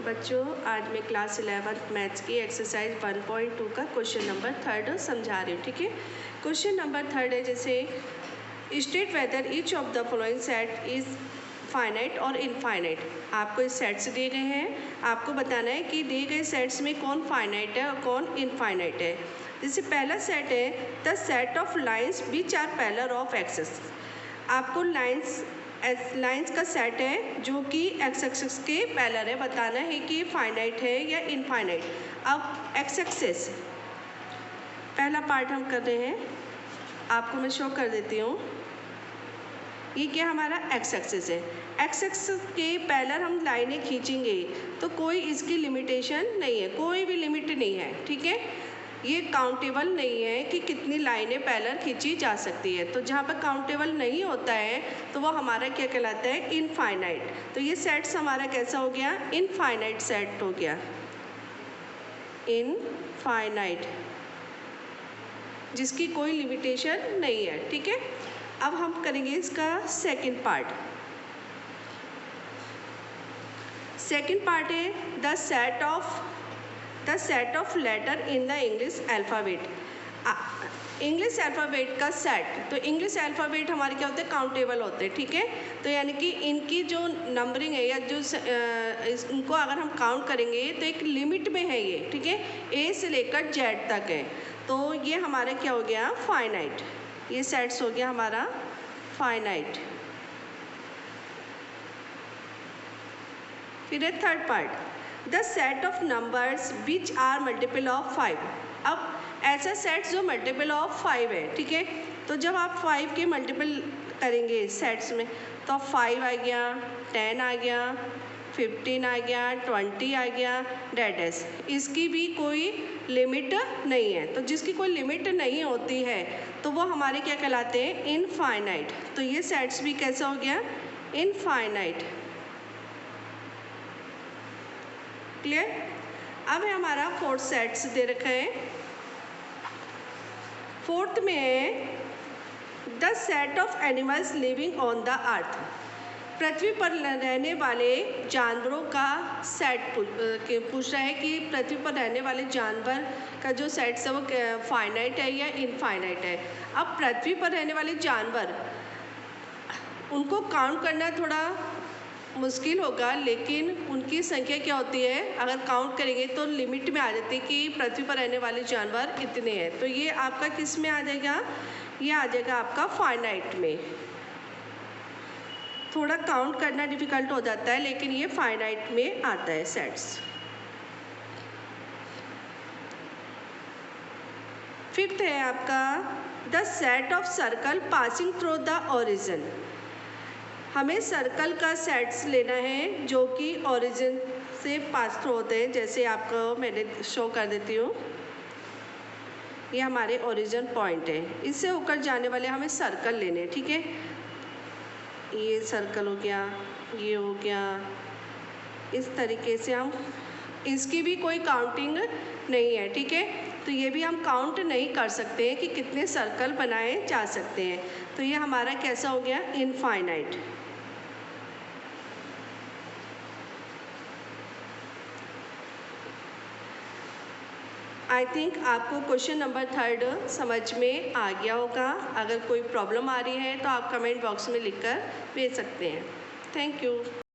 बच्चों, आज मैं क्लास 11 मैथ्स की एक्सरसाइज 1.2 का क्वेश्चन नंबर 3 समझा रही हूँ। ठीक है, क्वेश्चन नंबर 3 है जैसे state whether each of the following set is finite और इनफाइनाइट। आपको इस सेट्स दिए गए हैं, आपको बताना है कि दिए गए सेट्स में कौन फाइनाइट है और कौन इनफाइनाइट है। जैसे पहला सेट है the set of lines which are parallel of axes. आपको लाइन्स का सेट है जो कि एक्स एक्सिस के पैरेलल है, बताना है कि फाइनाइट है या इनफाइनाइट। अब एक्स एक्सिस पहला पार्ट हम कर रहे हैं, आपको मैं शो कर देती हूँ। ये क्या हमारा एक्स एक्सिस है, एक्स एक्सिस के पैरेलल हम लाइनें खींचेंगे तो कोई इसकी लिमिटेशन नहीं है, कोई भी लिमिट नहीं है। ठीक है, ये काउंटेबल नहीं है कि कितनी लाइनें पैरेलल खींची जा सकती है। तो जहाँ पर काउंटेबल नहीं होता है तो वो हमारा क्या कहलाता है, इनफाइनाइट। तो ये सेट्स हमारा कैसा हो गया, इनफाइनाइट सेट हो गया, इनफाइनाइट, जिसकी कोई लिमिटेशन नहीं है। ठीक है, अब हम करेंगे इसका सेकंड पार्ट। सेकंड पार्ट है the set of letter in the English alphabet. English alphabet का सेट, तो इंग्लिश अल्फ़ाबेट हमारे क्या होते हैं, काउंटेबल होते हैं। ठीक है, तो यानी कि इनकी जो नंबरिंग है या जो इनको अगर हम काउंट करेंगे तो एक लिमिट में है ये। ठीक है, ए से लेकर जेड तक है, तो ये हमारा क्या हो गया, फाइनाइट। ये सेट्स हो गया हमारा फाइनाइट। फिर है third part the set of numbers which are multiple of 5। अब ऐसा सेट्स जो मल्टीपल ऑफ 5 है। ठीक है, तो जब आप 5 के मल्टीपल करेंगे सेट्स में तो 5 आ गया, 10 आ गया, 15 आ गया, 20 आ गया, डेट इज, इसकी भी कोई लिमिट नहीं है। तो जिसकी कोई लिमिट नहीं होती है तो वो हमारे क्या कहलाते हैं, इनफाइनाइट। तो ये सेट्स भी कैसा हो गया, इनफाइनाइट। क्लियर। अब है हमारा फोर्थ सेट्स दे रखा है। फोर्थ में है the set of animals living on the earth. पृथ्वी पर रहने वाले जानवरों का सेट पूछ रहा है कि पृथ्वी पर रहने वाले जानवर का जो सेट है वो फाइनाइट है या इनफाइनाइट है। अब पृथ्वी पर रहने वाले जानवर, उनको काउंट करना थोड़ा मुश्किल होगा, लेकिन उनकी संख्या क्या होती है, अगर काउंट करेंगे तो लिमिट में आ जाती है कि पृथ्वी पर रहने वाले जानवर इतने हैं। तो ये आपका किस में आ जाएगा, ये आ जाएगा आपका फाइनाइट में। थोड़ा काउंट करना डिफिकल्ट हो जाता है, लेकिन ये फाइनाइट में आता है सेट्स। फिफ्थ है आपका the set of circle passing through the origin. हमें सर्कल का सेट्स लेना है जो कि ओरिजिन से पास थ्रू होते हैं। जैसे आपको मैंने शो कर देती हूँ, ये हमारे ओरिजिन पॉइंट है, इससे होकर जाने वाले हमें सर्कल लेने हैं। ठीक है, ये सर्कल हो गया, ये हो गया, इस तरीके से हम, इसकी भी कोई काउंटिंग नहीं है। ठीक है, तो ये भी हम काउंट नहीं कर सकते हैं कि कितने सर्कल बनाए जा सकते हैं। तो ये हमारा कैसा हो गया, इनफाइनाइट। आई थिंक आपको क्वेश्चन नंबर 3 समझ में आ गया होगा। अगर कोई प्रॉब्लम आ रही है तो आप कमेंट बॉक्स में लिखकर भेज सकते हैं। Thank you.